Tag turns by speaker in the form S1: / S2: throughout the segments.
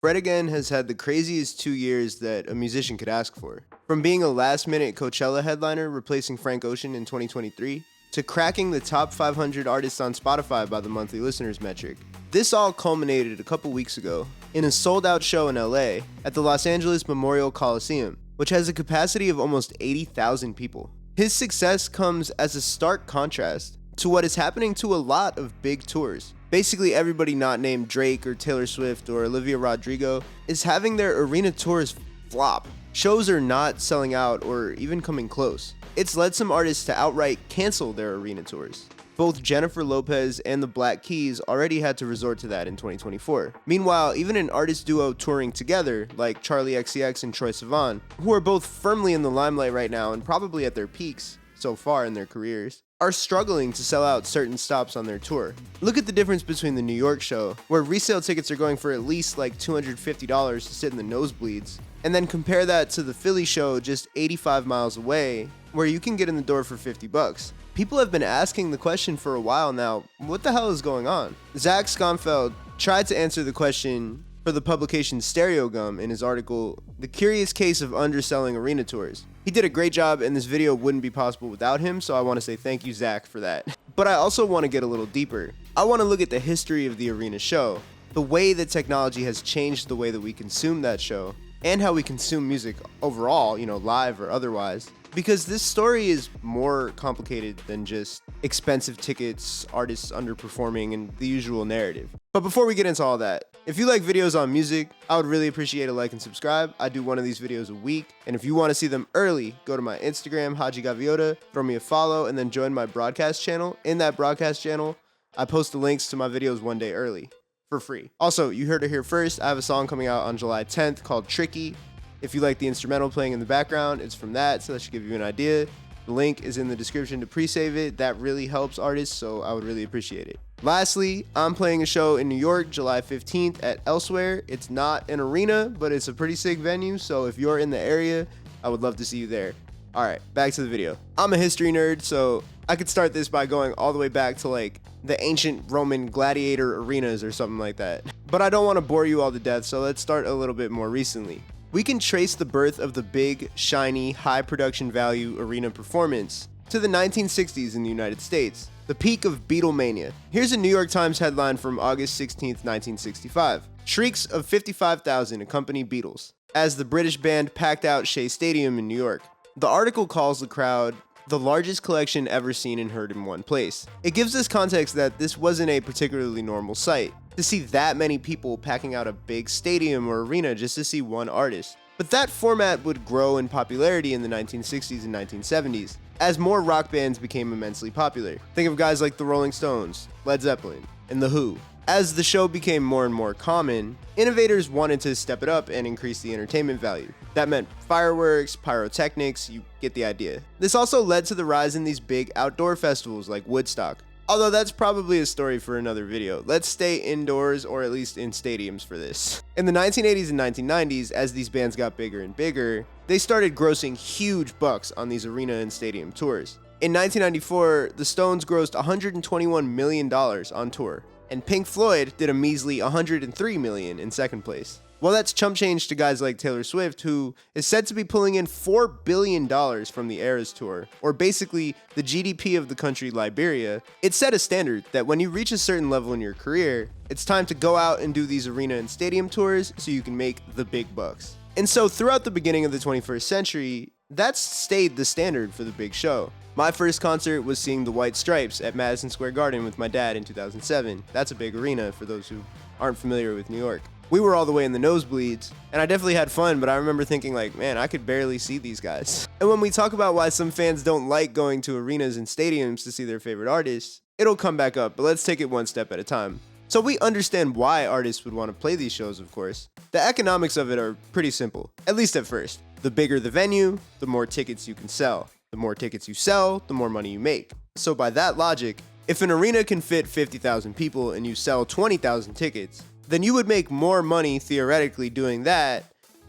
S1: Fred again has had the craziest 2 years that a musician could ask for. From being a last-minute Coachella headliner replacing Frank Ocean in 2023, to cracking the top 500 artists on Spotify by the monthly listeners metric. This all culminated a couple weeks ago in a sold-out show in LA at the Los Angeles Memorial Coliseum, which has a capacity of almost 80,000 people. His success comes as a stark contrast to what is happening to a lot of big tours. Basically everybody not named Drake or Taylor Swift or Olivia Rodrigo is having their arena tours flop. Shows are not selling out or even coming close. It's led some artists to outright cancel their arena tours. Both Jennifer Lopez and the Black Keys already had to resort to that in 2024. Meanwhile, even an artist duo touring together, like Charli XCX and Troye Sivan, who are both firmly in the limelight right now and probably at their peaks so far in their careers, are struggling to sell out certain stops on their tour. Look at the difference between the New York show, where resale tickets are going for at least like $250 to sit in the nosebleeds, and then compare that to the Philly show just 85 miles away, where you can get in the door for $50. People have been asking the question for a while now, what the hell is going on? Zach Schonfeld tried to answer the question for the publication Stereogum in his article, The Curious Case of Underselling Arena Tours. He did a great job and this video wouldn't be possible without him, so I want to say thank you, Zach, for that. But I also want to get a little deeper. I want to look at the history of the arena show, the way that technology has changed the way that we consume that show, and how we consume music overall, live or otherwise. Because this story is more complicated than just expensive tickets, artists underperforming, and the usual narrative. But before we get into all that, if you like videos on music, I would really appreciate a like and subscribe. I do one of these videos a week, and if you want to see them early, go to my Instagram, HADJI Gaviota, throw me a follow, and then join my broadcast channel. In that broadcast channel, I post the links to my videos one day early, for free. Also, you heard it here first, I have a song coming out on July 10th called Tricky. If you like the instrumental playing in the background, it's from that, so that should give you an idea. The link is in the description to pre-save it. That really helps artists, so I would really appreciate it. Lastly, I'm playing a show in New York, July 15th at Elsewhere. It's not an arena, but it's a pretty sick venue, so if you're in the area, I would love to see you there. Alright, back to the video. I'm a history nerd, so I could start this by going all the way back to like the ancient Roman gladiator arenas or something like that. But I don't want to bore you all to death, so let's start a little bit more recently. We can trace the birth of the big, shiny, high production value arena performance to the 1960s in the United States, the peak of Beatlemania. Here's a New York Times headline from August 16, 1965. Shrieks of 55,000 accompany Beatles as the British band packed out Shea Stadium in New York. The article calls the crowd the largest collection ever seen and heard in one place. It gives us context that this wasn't a particularly normal sight, to see that many people packing out a big stadium or arena just to see one artist. But that format would grow in popularity in the 1960s and 1970s, as more rock bands became immensely popular. Think of guys like the Rolling Stones, Led Zeppelin, and The Who. As the show became more and more common, innovators wanted to step it up and increase the entertainment value. That meant fireworks, pyrotechnics, you get the idea. This also led to the rise in these big outdoor festivals like Woodstock. Although that's probably a story for another video. Let's stay indoors or at least in stadiums for this. In the 1980s and 1990s, as these bands got bigger and bigger, they started grossing huge bucks on these arena and stadium tours. In 1994, the Stones grossed $121 million on tour, and Pink Floyd did a measly $103 million in second place. Well, that's chump change to guys like Taylor Swift, who is said to be pulling in $4 billion from the Eras Tour, or basically the GDP of the country Liberia. It set a standard that when you reach a certain level in your career, it's time to go out and do these arena and stadium tours so you can make the big bucks. And so throughout the beginning of the 21st century, that's stayed the standard for the big show. My first concert was seeing the White Stripes at Madison Square Garden with my dad in 2007. That's a big arena for those who aren't familiar with New York. We were all the way in the nosebleeds, and I definitely had fun, but I remember thinking like, man, I could barely see these guys. And when we talk about why some fans don't like going to arenas and stadiums to see their favorite artists, it'll come back up, but let's take it one step at a time. So we understand why artists would want to play these shows, of course. The economics of it are pretty simple, at least at first. The bigger the venue, the more tickets you can sell. The more tickets you sell, the more money you make. So by that logic, if an arena can fit 50,000 people and you sell 20,000 tickets, then you would make more money theoretically doing that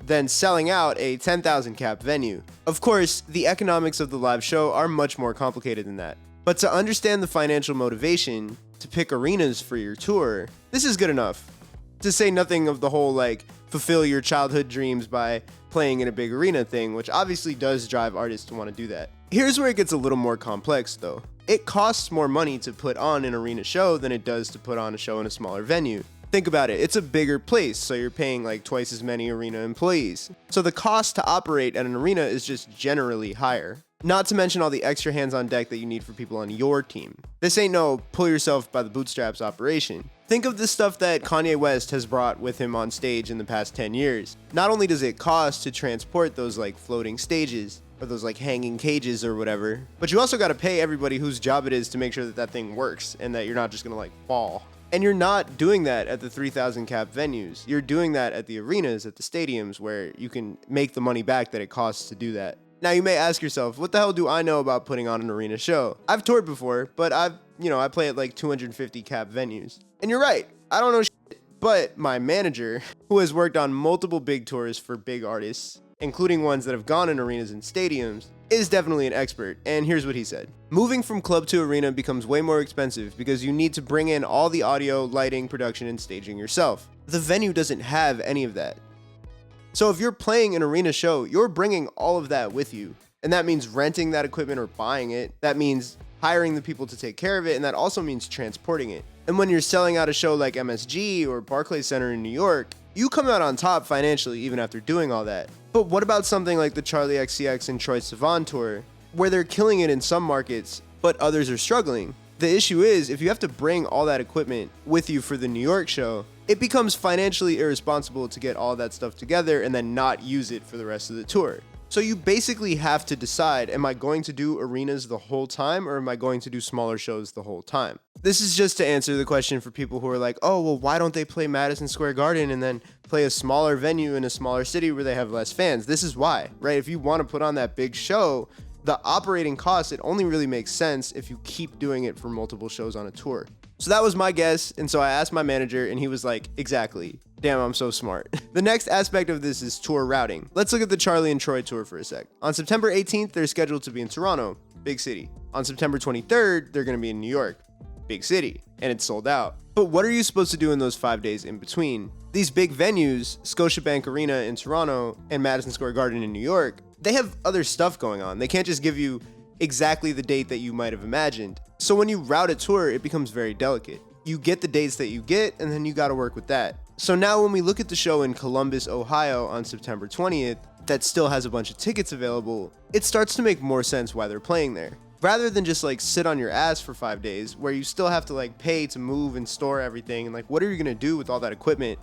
S1: than selling out a 10,000 cap venue. Of course, the economics of the live show are much more complicated than that. But to understand the financial motivation to pick arenas for your tour, this is good enough. To say nothing of the whole fulfill your childhood dreams by playing in a big arena thing, which obviously does drive artists to want to do that. Here's where it gets a little more complex though. It costs more money to put on an arena show than it does to put on a show in a smaller venue. Think about it, it's a bigger place, so you're paying like twice as many arena employees. So the cost to operate at an arena is just generally higher. Not to mention all the extra hands on deck that you need for people on your team. This ain't no pull yourself by the bootstraps operation. Think of the stuff that Kanye West has brought with him on stage in the past 10 years. Not only does it cost to transport those like floating stages, or those like hanging cages or whatever, but you also gotta pay everybody whose job it is to make sure that that thing works and that you're not just gonna like fall. And you're not doing that at the 3,000 cap venues. You're doing that at the arenas, at the stadiums, where you can make the money back that it costs to do that. Now you may ask yourself, what the hell do I know about putting on an arena show? I've toured before, but I play at like 250 cap venues. And you're right, I don't know shit, but my manager, who has worked on multiple big tours for big artists, including ones that have gone in arenas and stadiums, is definitely an expert, and here's what he said. Moving from club to arena becomes way more expensive because you need to bring in all the audio, lighting, production, and staging yourself. The venue doesn't have any of that. So if you're playing an arena show, you're bringing all of that with you. And that means renting that equipment or buying it. That means hiring the people to take care of it, and that also means transporting it. And when you're selling out a show like MSG or Barclays Center in New York, you come out on top financially even after doing all that. But what about something like the Charlie XCX and Troye Sivan tour, where they're killing it in some markets, but others are struggling? The issue is, if you have to bring all that equipment with you for the New York show, it becomes financially irresponsible to get all that stuff together and then not use it for the rest of the tour. So you basically have to decide, am I going to do arenas the whole time or am I going to do smaller shows the whole time? This is just to answer the question for people who are like, oh, well, why don't they play Madison Square Garden and then play a smaller venue in a smaller city where they have less fans? This is why, right? If you want to put on that big show, the operating costs, it only really makes sense if you keep doing it for multiple shows on a tour. So that was my guess, and so I asked my manager, and he was like, exactly. Damn, I'm so smart. The next aspect of this is tour routing. Let's look at the Charlie and Troye tour for a sec. On September 18th, they're scheduled to be in Toronto, big city. On September 23rd, they're going to be in New York, big city, and it's sold out. But what are you supposed to do in those 5 days in between? These big venues, Scotiabank Arena in Toronto and Madison Square Garden in New York, they have other stuff going on. They can't just give you exactly the date that you might have imagined. So when you route a tour, it becomes very delicate. You get the dates that you get, and then you gotta work with that. So now when we look at the show in Columbus, Ohio on September 20th, that still has a bunch of tickets available, it starts to make more sense why they're playing there. Rather than just like sit on your ass for 5 days, where you still have to like pay to move and store everything, and like what are you gonna do with all that equipment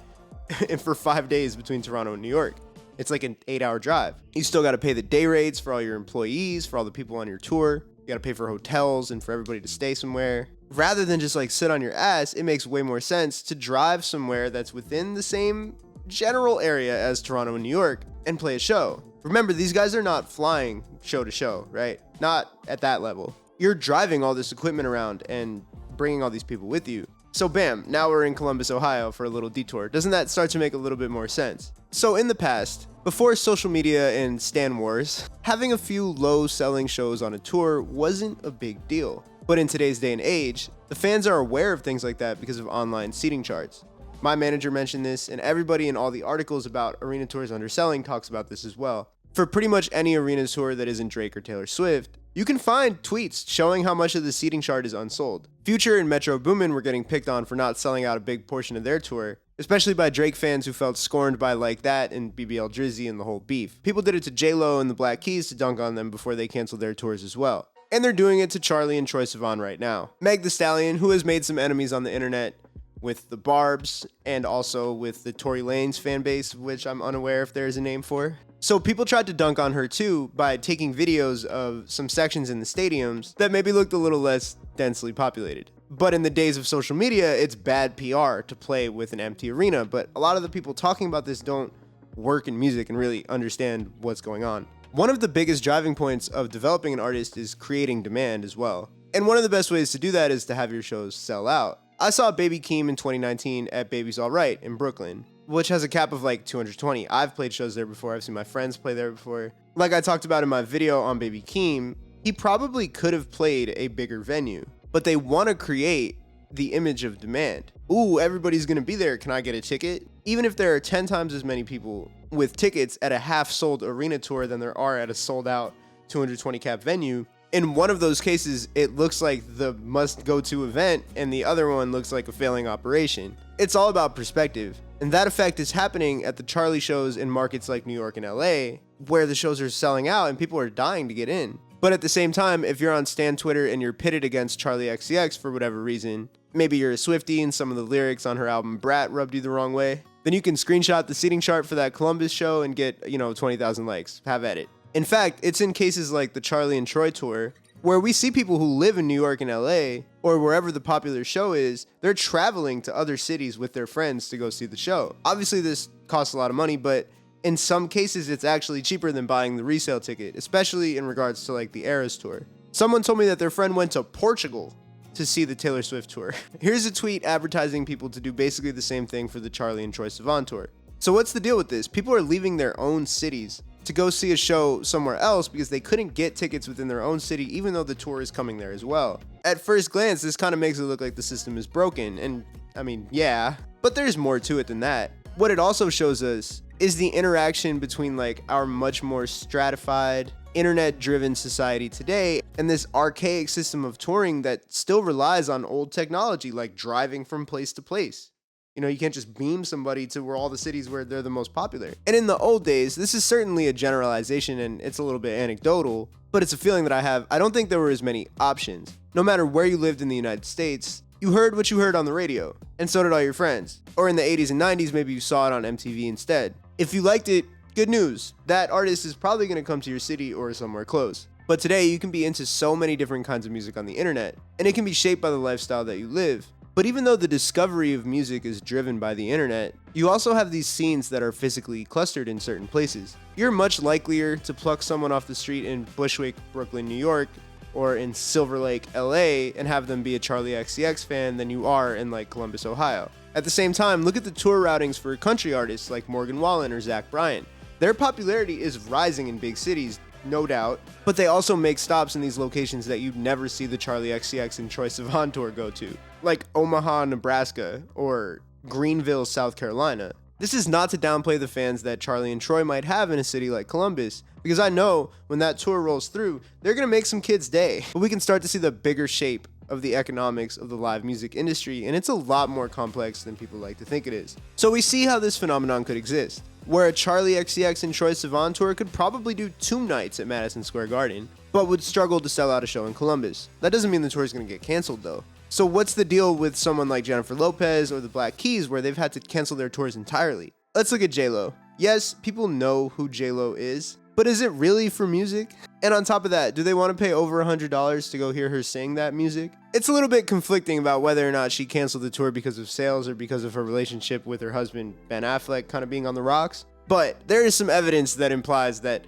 S1: for 5 days between Toronto and New York? It's like an 8-hour drive. You still gotta pay the day rates for all your employees, for all the people on your tour. You gotta pay for hotels and for everybody to stay somewhere. Rather than just like sit on your ass, it makes way more sense to drive somewhere that's within the same general area as Toronto and New York and play a show. Remember, these guys are not flying show to show, right? Not at that level. You're driving all this equipment around and bringing all these people with you. So bam, now we're in Columbus, Ohio for a little detour. Doesn't that start to make a little bit more sense? So in the past, before social media and Stan Wars, having a few low-selling shows on a tour wasn't a big deal. But in today's day and age, the fans are aware of things like that because of online seating charts. My manager mentioned this, and everybody in all the articles about arena tours underselling talks about this as well. For pretty much any arena tour that isn't Drake or Taylor Swift, you can find tweets showing how much of the seating chart is unsold. Future and Metro Boomin were getting picked on for not selling out a big portion of their tour, especially by Drake fans who felt scorned by Like That and BBL Drizzy and the whole beef. People did it to J-Lo and the Black Keys to dunk on them before they canceled their tours as well. And they're doing it to Charlie and Troye Sivan right now. Meg Thee Stallion, who has made some enemies on the internet with the Barbs and also with the Tory Lanez fan base, which I'm unaware if there's a name for. So people tried to dunk on her too by taking videos of some sections in the stadiums that maybe looked a little less densely populated. But in the days of social media, it's bad PR to play with an empty arena, but a lot of the people talking about this don't work in music and really understand what's going on. One of the biggest driving points of developing an artist is creating demand as well. And one of the best ways to do that is to have your shows sell out. I saw Baby Keem in 2019 at Baby's Alright in Brooklyn, which has a cap of like 220. I've played shows there before. I've seen my friends play there before. Like I talked about in my video on Baby Keem, he probably could have played a bigger venue, but they want to create the image of demand. Ooh, everybody's gonna be there, can I get a ticket? Even if there are 10 times as many people with tickets at a half-sold arena tour than there are at a sold-out 220 cap venue, in one of those cases, it looks like the must-go-to event, and the other one looks like a failing operation. It's all about perspective, and that effect is happening at the Charlie shows in markets like New York and LA, where the shows are selling out and people are dying to get in. But at the same time, if you're on Stan Twitter and you're pitted against Charlie XCX for whatever reason, maybe you're a Swiftie and some of the lyrics on her album Brat rubbed you the wrong way, then you can screenshot the seating chart for that Columbus show and get, 20,000 likes. Have at it. In fact, it's in cases like the Charlie and Troy tour, where we see people who live in New York and LA, or wherever the popular show is, they're traveling to other cities with their friends to go see the show. Obviously, this costs a lot of money, but in some cases, it's actually cheaper than buying the resale ticket, especially in regards to like the Eras tour. Someone told me that their friend went to Portugal to see the Taylor Swift tour. Here's a tweet advertising people to do basically the same thing for the Charlie and Troye Sivan tour. So what's the deal with this? People are leaving their own cities to go see a show somewhere else because they couldn't get tickets within their own city, even though the tour is coming there as well. At first glance, this kind of makes it look like the system is broken, and I mean, yeah, but there's more to it than that. What it also shows us is the interaction between like our much more stratified, internet-driven society today and this archaic system of touring that still relies on old technology like driving from place to place. You can't just beam somebody to where all the cities where they're the most popular. And in the old days, this is certainly a generalization and it's a little bit anecdotal, but it's a feeling that I have. I don't think there were as many options. No matter where you lived in the United States, you heard what you heard on the radio, and so did all your friends. Or in the 80s and 90s, maybe you saw it on MTV instead. If you liked it, good news. That artist is probably going to come to your city or somewhere close. But today, you can be into so many different kinds of music on the internet, and it can be shaped by the lifestyle that you live. But even though the discovery of music is driven by the internet, you also have these scenes that are physically clustered in certain places. You're much likelier to pluck someone off the street in Bushwick, Brooklyn, New York, or in Silver Lake, LA, and have them be a Charlie XCX fan than you are in like Columbus, Ohio. At the same time, look at the tour routings for country artists like Morgan Wallen or Zach Bryan. Their popularity is rising in big cities, no doubt, but they also make stops in these locations that you'd never see the Charlie XCX and Troye Sivan tour go to, like Omaha, Nebraska, or Greenville, South Carolina. This is not to downplay the fans that Charlie and Troy might have in a city like Columbus, because I know when that tour rolls through, they're gonna make some kids' day. But we can start to see the bigger shape of the economics of the live music industry, and it's a lot more complex than people like to think it is. So we see how this phenomenon could exist, where a Charlie XCX and Troye Sivan tour could probably do 2 nights at Madison Square Garden, but would struggle to sell out a show in Columbus. That doesn't mean the tour is gonna get canceled though. So what's the deal with someone like Jennifer Lopez or the Black Keys where they've had to cancel their tours entirely? Let's look at J-Lo. Yes, people know who J-Lo is, but is it really for music? And on top of that, do they want to pay over $100 to go hear her sing that music? It's a little bit conflicting about whether or not she canceled the tour because of sales or because of her relationship with her husband, Ben Affleck, kind of being on the rocks. But there is some evidence that implies that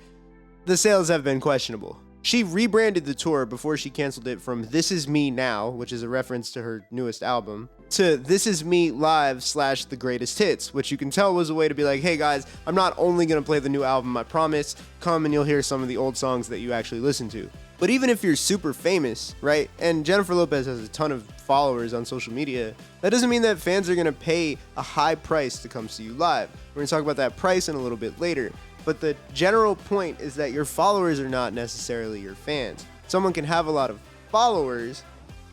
S1: the sales have been questionable. She rebranded the tour before she canceled it from This Is Me Now, which is a reference to her newest album, to This Is Me Live / The Greatest Hits, which you can tell was a way to be like, hey guys, I'm not only going to play the new album, I promise, come and you'll hear some of the old songs that you actually listen to. But even if you're super famous, right, and Jennifer Lopez has a ton of followers on social media, that doesn't mean that fans are going to pay a high price to come see you live. We're going to talk about that price in a little bit later. But the general point is that your followers are not necessarily your fans. Someone can have a lot of followers,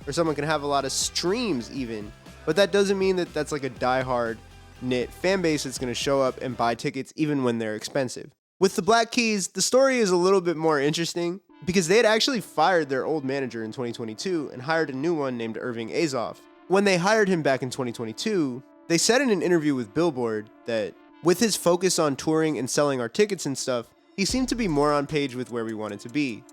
S1: or someone can have a lot of streams even, but that doesn't mean that that's like a diehard knit fan base that's going to show up and buy tickets even when they're expensive. With the Black Keys, the story is a little bit more interesting because they had actually fired their old manager in 2022 and hired a new one named Irving Azoff. When they hired him back in 2022, they said in an interview with Billboard that with his focus on touring and selling our tickets and stuff, he seemed to be more on page with where we wanted to be.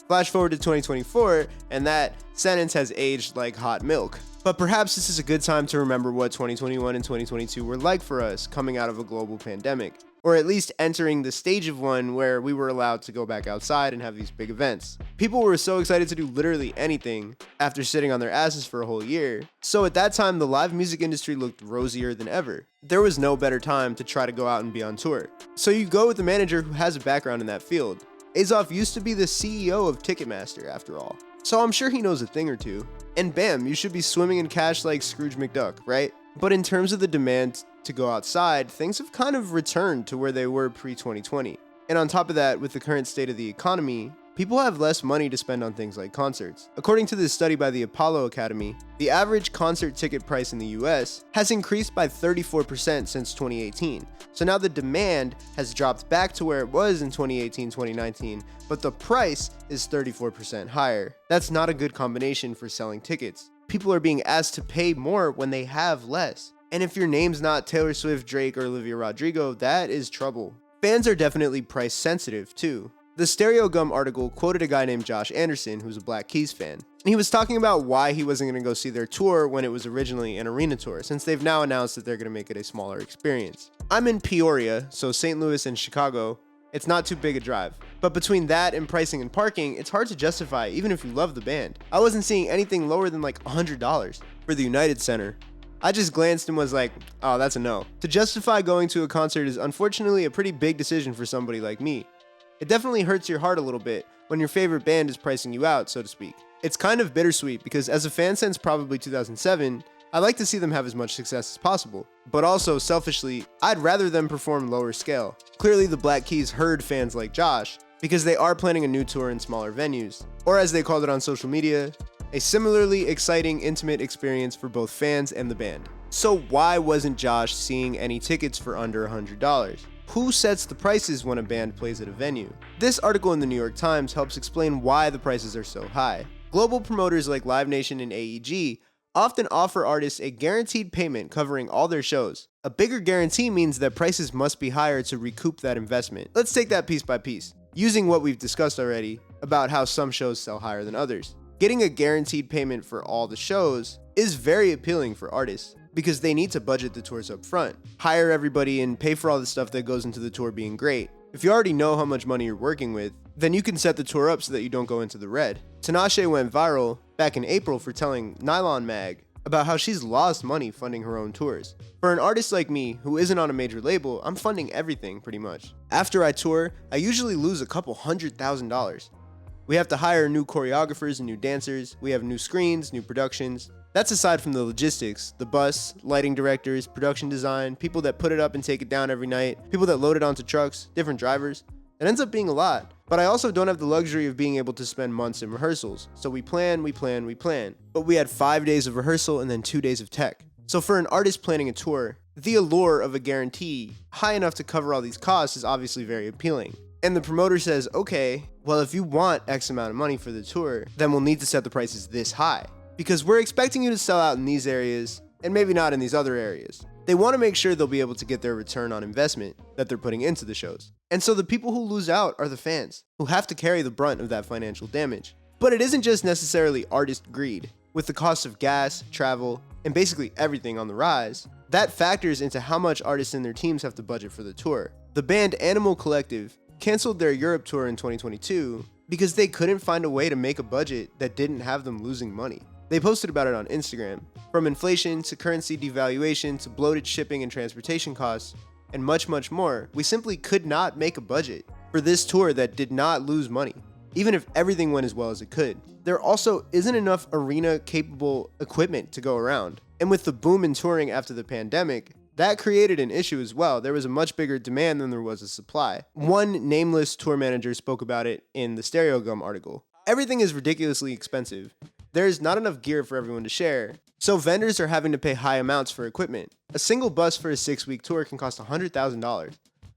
S1: Flash forward to 2024, and that sentence has aged like hot milk. But perhaps this is a good time to remember what 2021 and 2022 were like for us coming out of a global pandemic, or at least entering the stage of one where we were allowed to go back outside and have these big events. People were so excited to do literally anything after sitting on their asses for a whole year. So at that time, the live music industry looked rosier than ever. There was no better time to try to go out and be on tour. So you go with a manager who has a background in that field. Azoff used to be the CEO of Ticketmaster, after all. so I'm sure he knows a thing or two. And bam, you should be swimming in cash like Scrooge McDuck, right? But in terms of the demand to go outside, things have kind of returned to where they were pre-2020. And on top of that, with the current state of the economy, people have less money to spend on things like concerts. According to this study by the Apollo Academy, the average concert ticket price in the US has increased by 34% since 2018. So now the demand has dropped back to where it was in 2018-2019, but the price is 34% higher. That's not a good combination for selling tickets. People are being asked to pay more when they have less. And if your name's not Taylor Swift, Drake, or Olivia Rodrigo, that is trouble. Fans are definitely price sensitive too. The Stereo Gum article quoted a guy named Josh Anderson, who's a Black Keys fan. And he was talking about why he wasn't going to go see their tour when it was originally an arena tour, since they've now announced that they're going to make it a smaller experience. I'm in Peoria, so St. Louis and Chicago. It's not too big a drive. But between that and pricing and parking, it's hard to justify even if you love the band. I wasn't seeing anything lower than like $100 for the United Center. I just glanced and was like, oh, that's a no. To justify going to a concert is unfortunately a pretty big decision for somebody like me. It definitely hurts your heart a little bit when your favorite band is pricing you out, so to speak. It's kind of bittersweet because as a fan since probably 2007, I like to see them have as much success as possible. But also, selfishly, I'd rather them perform lower scale. Clearly the Black Keys heard fans like Josh, because they are planning a new tour in smaller venues. Or as they called it on social media, a similarly exciting, intimate experience for both fans and the band. So why wasn't Josh seeing any tickets for under $100? Who sets the prices when a band plays at a venue? This article in the New York Times helps explain why the prices are so high. Global promoters like Live Nation and AEG often offer artists a guaranteed payment covering all their shows. A bigger guarantee means that prices must be higher to recoup that investment. Let's take that piece by piece, using what we've discussed already about how some shows sell higher than others. Getting a guaranteed payment for all the shows is very appealing for artists because they need to budget the tours up front, hire everybody and pay for all the stuff that goes into the tour being great. If you already know how much money you're working with, then you can set the tour up so that you don't go into the red. Tinashe went viral back in April for telling Nylon Mag about how she's lost money funding her own tours. For an artist like me, who isn't on a major label, I'm funding everything pretty much. After I tour, I usually lose a couple $100,000. We have to hire new choreographers and new dancers, we have new screens, new productions. That's aside from the logistics, the bus, lighting directors, production design, people that put it up and take it down every night, people that load it onto trucks, different drivers. It ends up being a lot. But I also don't have the luxury of being able to spend months in rehearsals. So we plan. But we had 5 days of rehearsal and then 2 days of tech. So for an artist planning a tour, the allure of a guarantee high enough to cover all these costs is obviously very appealing. And the promoter says, okay, well, if you want X amount of money for the tour, then we'll need to set the prices this high. Because we're expecting you to sell out in these areas and maybe not in these other areas. They want to make sure they'll be able to get their return on investment that they're putting into the shows. And so the people who lose out are the fans, who have to carry the brunt of that financial damage. But it isn't just necessarily artist greed. With the cost of gas, travel, and basically everything on the rise, that factors into how much artists and their teams have to budget for the tour. The band Animal Collective canceled their Europe tour in 2022 because they couldn't find a way to make a budget that didn't have them losing money. They posted about it on Instagram. From inflation to currency devaluation to bloated shipping and transportation costs, and much, much more, we simply could not make a budget for this tour that did not lose money, even if everything went as well as it could. There also isn't enough arena-capable equipment to go around. And with the boom in touring after the pandemic, that created an issue as well. There was a much bigger demand than there was a supply. One nameless tour manager spoke about it in the Stereo Gum article. Everything is ridiculously expensive. There's not enough gear for everyone to share, so vendors are having to pay high amounts for equipment. A single bus for a 6-week tour can cost $100,000.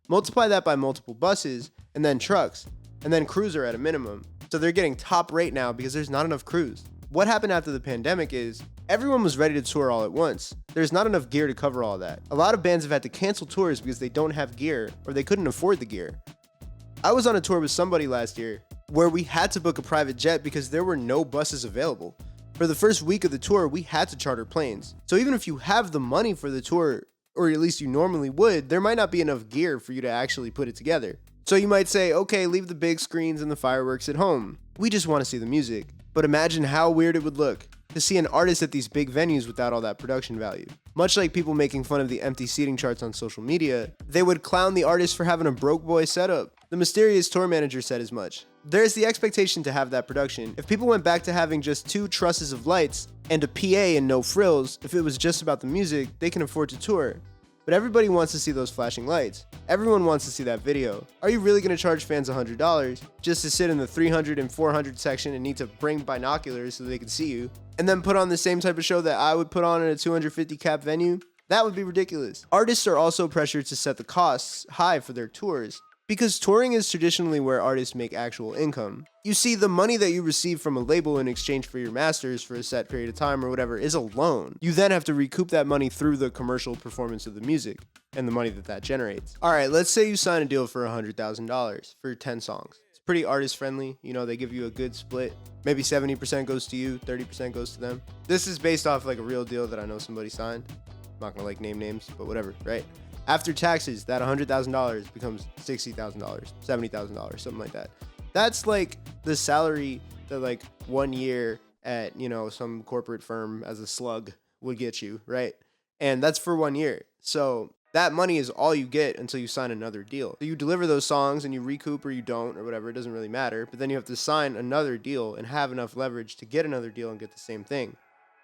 S1: Multiply that by multiple buses, and then trucks, and then crews are at a minimum. So they're getting top rate now because there's not enough crews. What happened after the pandemic is, everyone was ready to tour all at once. There's not enough gear to cover all that. A lot of bands have had to cancel tours because they don't have gear, or they couldn't afford the gear. I was on a tour with somebody last year, where we had to book a private jet because there were no buses available. For the first week of the tour, we had to charter planes. So even if you have the money for the tour, or at least you normally would, there might not be enough gear for you to actually put it together. So you might say, okay, leave the big screens and the fireworks at home. We just want to see the music. But imagine how weird it would look to see an artist at these big venues without all that production value. Much like people making fun of the empty seating charts on social media, they would clown the artist for having a broke boy setup. The mysterious tour manager said as much. There's the expectation to have that production. If people went back to having just 2 trusses of lights and a PA and no frills, if it was just about the music, they can afford to tour. But everybody wants to see those flashing lights. Everyone wants to see that video. Are you really going to charge fans $100 just to sit in the 300 and 400 section and need to bring binoculars so they can see you, and then put on the same type of show that I would put on in a 250 cap venue? That would be ridiculous. Artists are also pressured to set the costs high for their tours, because touring is traditionally where artists make actual income. You see, the money that you receive from a label in exchange for your masters for a set period of time or whatever is a loan. You then have to recoup that money through the commercial performance of the music and the money that generates. Alright, let's say you sign a deal for $100,000 for 10 songs. It's pretty artist friendly, you know, they give you a good split. Maybe 70% goes to you, 30% goes to them. This is based off like a real deal that I know somebody signed. I'm not gonna like name names, but whatever, right? After taxes, that $100,000 becomes $60,000, $70,000, something like that. That's like the salary that like 1 year at, you know, some corporate firm as a slug would get you, right? And that's for 1 year. So that money is all you get until you sign another deal. So you deliver those songs and you recoup or you don't or whatever, it doesn't really matter. But then you have to sign another deal and have enough leverage to get another deal and get the same thing.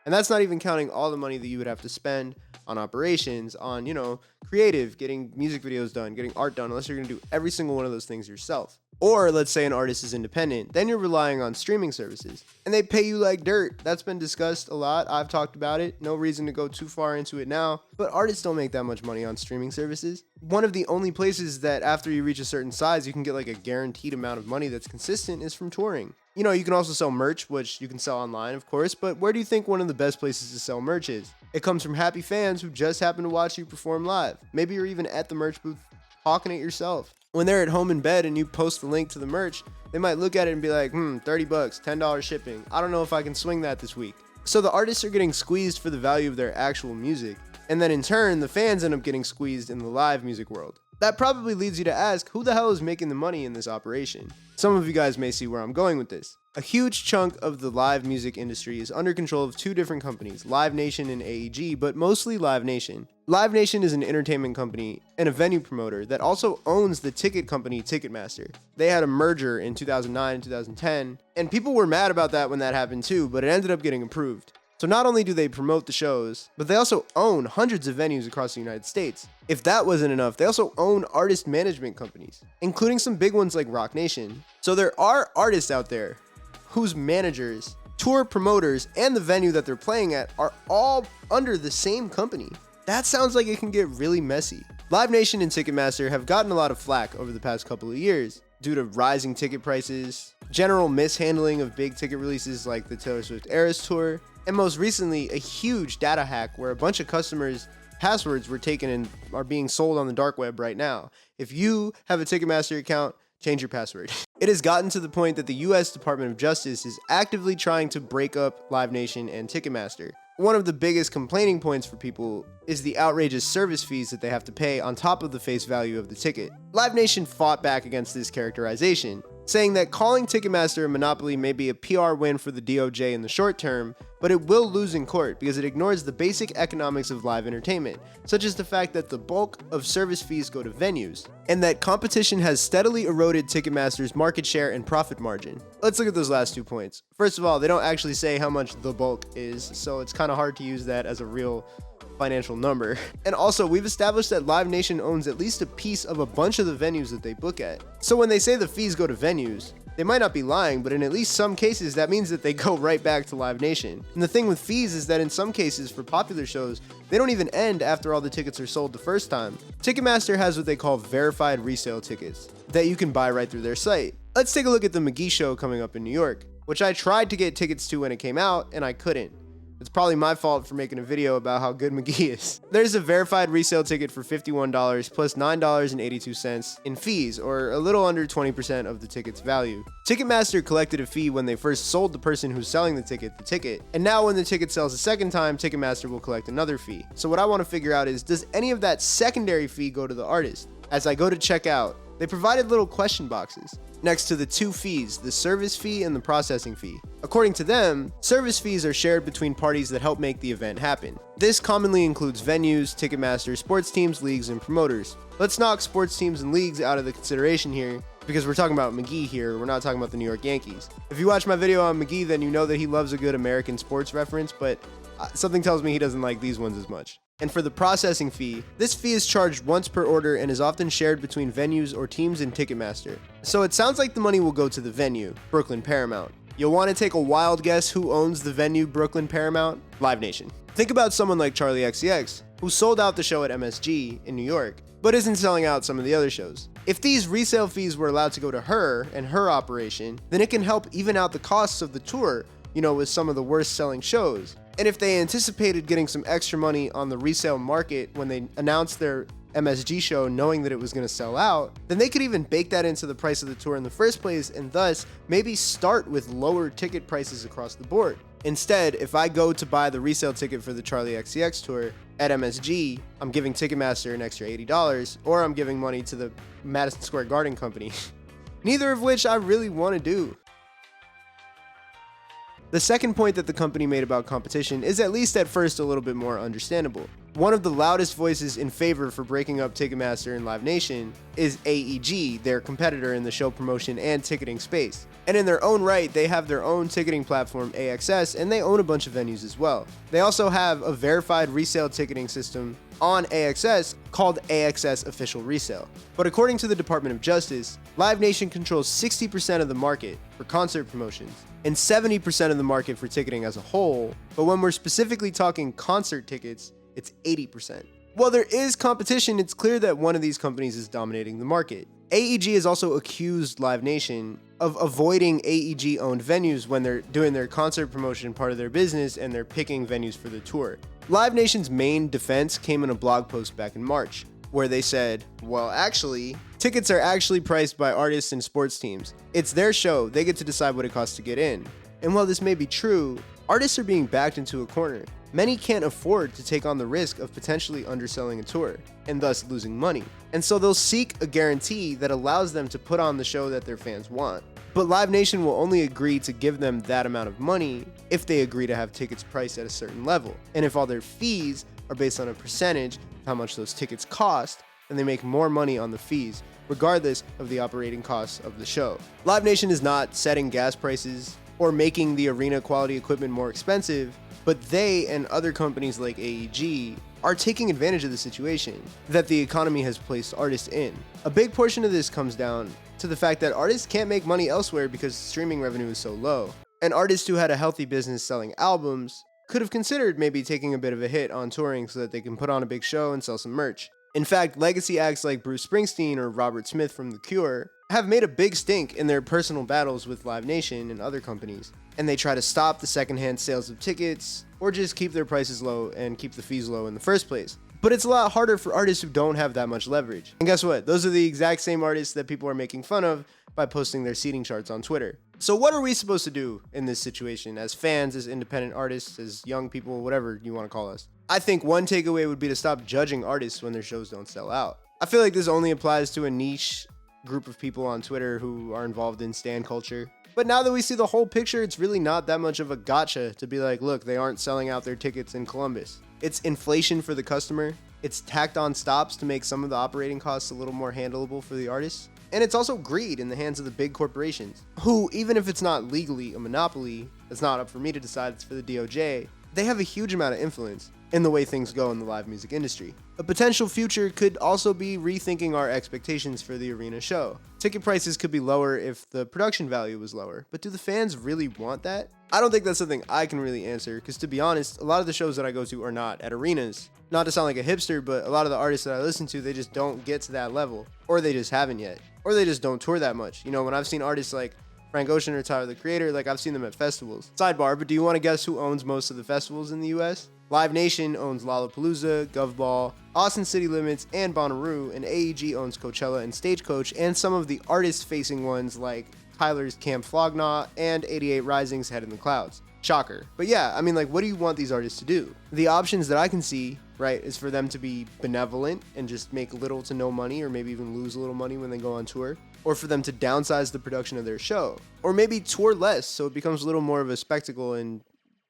S1: And that's not even counting all the money that you would have to spend on operations, on, you know, creative, getting music videos done, getting art done, unless you're going to do every single one of those things yourself. Or let's say an artist is independent, then you're relying on streaming services and they pay you like dirt. That's been discussed a lot. I've talked about it. No reason to go too far into it now, but artists don't make that much money on streaming services. One of the only places that after you reach a certain size, you can get like a guaranteed amount of money that's consistent is from touring. You know, you can also sell merch, which you can sell online, of course, but where do you think one of the best places to sell merch is? It comes from happy fans who just happen to watch you perform live. Maybe you're even at the merch booth hawking it yourself. When they're at home in bed and you post the link to the merch, they might look at it and be like, $30, $10 shipping. I don't know if I can swing that this week. So the artists are getting squeezed for the value of their actual music. And then in turn, the fans end up getting squeezed in the live music world. That probably leads you to ask, who the hell is making the money in this operation? Some of you guys may see where I'm going with this. A huge chunk of the live music industry is under control of 2 different companies, Live Nation and AEG, but mostly Live Nation. Live Nation is an entertainment company and a venue promoter that also owns the ticket company Ticketmaster. They had a merger in 2009 and 2010, and people were mad about that when that happened too, but it ended up getting approved. So not only do they promote the shows, but they also own hundreds of venues across the United States. If that wasn't enough, they also own artist management companies, including some big ones like Rock Nation. So there are artists out there whose managers, tour promoters, and the venue that they're playing at are all under the same company. That sounds like it can get really messy. Live Nation and Ticketmaster have gotten a lot of flack over the past couple of years due to rising ticket prices, general mishandling of big ticket releases like the Taylor Swift Eras Tour, and most recently, a huge data hack where a bunch of customers' passwords were taken and are being sold on the dark web right now. If you have a Ticketmaster account, change your password. It has gotten to the point that the US Department of Justice is actively trying to break up Live Nation and Ticketmaster. One of the biggest complaining points for people is the outrageous service fees that they have to pay on top of the face value of the ticket. Live Nation fought back against this characterization, saying that calling Ticketmaster a monopoly may be a PR win for the DOJ in the short term, but it will lose in court because it ignores the basic economics of live entertainment, such as the fact that the bulk of service fees go to venues, and that competition has steadily eroded Ticketmaster's market share and profit margin. Let's look at those last 2 points. First of all, they don't actually say how much the bulk is, so it's kind of hard to use that as a real financial number. And also, we've established that Live Nation owns at least a piece of a bunch of the venues that they book at. So when they say the fees go to venues, they might not be lying, but in at least some cases, that means that they go right back to Live Nation. And the thing with fees is that in some cases, for popular shows, they don't even end after all the tickets are sold the first time. Ticketmaster has what they call verified resale tickets that you can buy right through their site. Let's take a look at the McGee show coming up in New York, which I tried to get tickets to when it came out, and I couldn't. It's probably my fault for making a video about how good McGee is. There's a verified resale ticket for $51 plus $9.82 in fees, or a little under 20% of the ticket's value. Ticketmaster collected a fee when they first sold the person who's selling the ticket, and now when the ticket sells a second time, Ticketmaster will collect another fee. So what I want to figure out is, does any of that secondary fee go to the artist? As I go to check out, they provided little question boxes next to the 2 fees, the service fee and the processing fee. According to them, service fees are shared between parties that help make the event happen. This commonly includes venues, Ticketmaster, sports teams, leagues, and promoters. Let's knock sports teams and leagues out of the consideration here because we're talking about McGee here. We're not talking about the New York Yankees. If you watch my video on McGee, then you know that he loves a good American sports reference, but something tells me he doesn't like these ones as much. And for the processing fee, this fee is charged once per order and is often shared between venues or teams in Ticketmaster. So it sounds like the money will go to the venue, Brooklyn Paramount. You'll want to take a wild guess who owns the venue Brooklyn Paramount? Live Nation. Think about someone like Charlie XCX, who sold out the show at MSG in New York, but isn't selling out some of the other shows. If these resale fees were allowed to go to her and her operation, then it can help even out the costs of the tour, with some of the worst selling shows. And if they anticipated getting some extra money on the resale market when they announced their MSG show knowing that it was going to sell out, then they could even bake that into the price of the tour in the first place and thus maybe start with lower ticket prices across the board. Instead, if I go to buy the resale ticket for the Charlie XCX tour at MSG, I'm giving Ticketmaster an extra $80, or I'm giving money to the Madison Square Garden company. Neither of which I really want to do. The second point that the company made about competition is at least at first a little bit more understandable. One of the loudest voices in favor for breaking up Ticketmaster and Live Nation is AEG, their competitor in the show promotion and ticketing space. And in their own right, they have their own ticketing platform, AXS, and they own a bunch of venues as well. They also have a verified resale ticketing system on AXS called AXS Official Resale. But according to the Department of Justice, Live Nation controls 60% of the market for concert promotions and 70% of the market for ticketing as a whole. But when we're specifically talking concert tickets, it's 80%. While there is competition, it's clear that one of these companies is dominating the market. AEG has also accused Live Nation of avoiding AEG-owned venues when they're doing their concert promotion part of their business and they're picking venues for the tour. Live Nation's main defense came in a blog post back in March, where they said, well, actually, tickets are actually priced by artists and sports teams. It's their show, they get to decide what it costs to get in. And while this may be true, artists are being backed into a corner. Many can't afford to take on the risk of potentially underselling a tour, and thus losing money. And so they'll seek a guarantee that allows them to put on the show that their fans want. But Live Nation will only agree to give them that amount of money if they agree to have tickets priced at a certain level. And if all their fees are based on a percentage of how much those tickets cost, then they make more money on the fees, regardless of the operating costs of the show. Live Nation is not setting gas prices or making the arena quality equipment more expensive, but they and other companies like AEG are taking advantage of the situation that the economy has placed artists in. A big portion of this comes down to the fact that artists can't make money elsewhere because streaming revenue is so low. And artists who had a healthy business selling albums could have considered maybe taking a bit of a hit on touring so that they can put on a big show and sell some merch. In fact, legacy acts like Bruce Springsteen or Robert Smith from The Cure have made a big stink in their personal battles with Live Nation and other companies, and they try to stop the secondhand sales of tickets or just keep their prices low and keep the fees low in the first place. But it's a lot harder for artists who don't have that much leverage. And guess what? Those are the exact same artists that people are making fun of by posting their seating charts on Twitter. So what are we supposed to do in this situation as fans, as independent artists, as young people, whatever you want to call us? I think one takeaway would be to stop judging artists when their shows don't sell out. I feel like this only applies to a niche group of people on Twitter who are involved in stan culture. But now that we see the whole picture, it's really not that much of a gotcha to be like, look, they aren't selling out their tickets in Columbus. It's inflation for the customer. It's tacked on stops to make some of the operating costs a little more handleable for the artists. And it's also greed in the hands of the big corporations, who, even if it's not legally a monopoly, it's not up for me to decide, it's for the DOJ, they have a huge amount of influence in the way things go in the live music industry. A potential future could also be rethinking our expectations for the arena show. Ticket prices could be lower if the production value was lower, but do the fans really want that? I don't think that's something I can really answer, because to be honest, a lot of the shows that I go to are not at arenas. Not to sound like a hipster, but a lot of the artists that I listen to, they just don't get to that level, or they just haven't yet, or they just don't tour that much. When I've seen artists like Frank Ocean or Tyler the Creator, I've seen them at festivals. Sidebar, but do you want to guess who owns most of the festivals in the US? Live Nation owns Lollapalooza, Govball, Austin City Limits, and Bonnaroo, and AEG owns Coachella and Stagecoach, and some of the artist-facing ones like Tyler's Camp Flog Gnaw and 88 Rising's Head in the Clouds. Shocker. But yeah, what do you want these artists to do? The options that I can see, right, is for them to be benevolent and just make little to no money, or maybe even lose a little money when they go on tour, or for them to downsize the production of their show, or maybe tour less so it becomes a little more of a spectacle and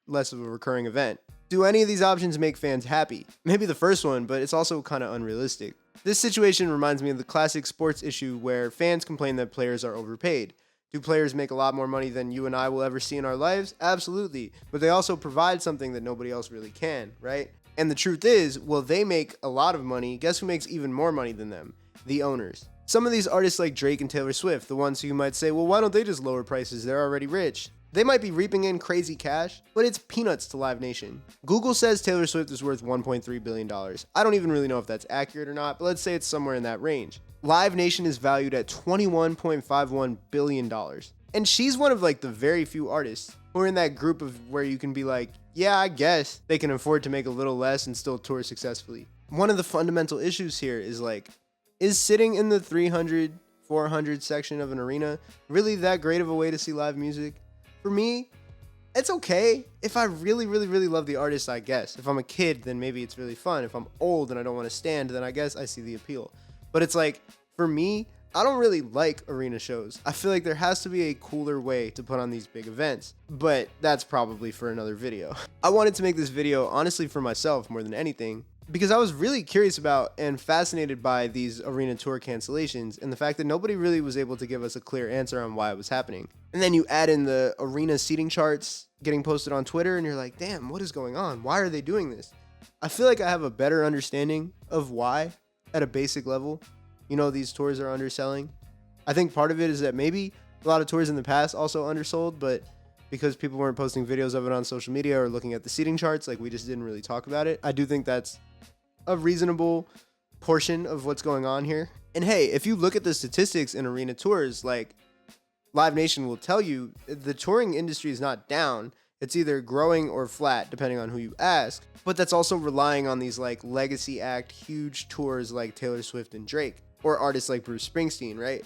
S1: less of a recurring event. Do any of these options make fans happy? Maybe the first one, but it's also kind of unrealistic. This situation reminds me of the classic sports issue where fans complain that players are overpaid. Do players make a lot more money than you and I will ever see in our lives? Absolutely. But they also provide something that nobody else really can, right? And the truth is, well, they make a lot of money. Guess who makes even more money than them? The owners. Some of these artists like Drake and Taylor Swift, the ones who you might say, well, why don't they just lower prices? They're already rich. They might be reaping in crazy cash, but it's peanuts to Live Nation. Google says Taylor Swift is worth $1.3 billion. I don't even really know if that's accurate or not, but let's say it's somewhere in that range. Live Nation is valued at $21.51 billion. And she's one of like the very few artists who are in that group of where you can be like, yeah, I guess they can afford to make a little less and still tour successfully. One of the fundamental issues here is like, is sitting in the 300, 400 section of an arena really that great of a way to see live music? For me, it's okay. If I really, really, really love the artist, I guess. If I'm a kid, then maybe it's really fun. If I'm old and I don't want to stand, then I guess I see the appeal. But it's like, for me, I don't really like arena shows. I feel like there has to be a cooler way to put on these big events, but that's probably for another video. I wanted to make this video honestly for myself more than anything, because I was really curious about and fascinated by these arena tour cancellations and the fact that nobody really was able to give us a clear answer on why it was happening. And then you add in the arena seating charts getting posted on Twitter and you're like, damn, what is going on? Why are they doing this? I feel like I have a better understanding of why at a basic level, you know, these tours are underselling. I think part of it is that maybe a lot of tours in the past also undersold, but because people weren't posting videos of it on social media or looking at the seating charts, like we just didn't really talk about it. I do think that's a reasonable portion of what's going on here. And hey, if you look at the statistics in arena tours, like Live Nation will tell you, the touring industry is not down. It's either growing or flat, depending on who you ask. But that's also relying on these like legacy act, huge tours like Taylor Swift and Drake, or artists like Bruce Springsteen, right?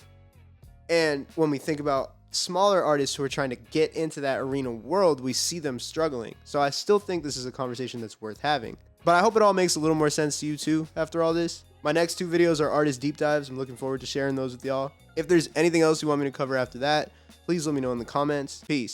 S1: And when we think about smaller artists who are trying to get into that arena world, we see them struggling. So I still think this is a conversation that's worth having. But I hope it all makes a little more sense to you too after all this. My next 2 videos are artist deep dives. I'm looking forward to sharing those with y'all. If there's anything else you want me to cover after that, please let me know in the comments. Peace.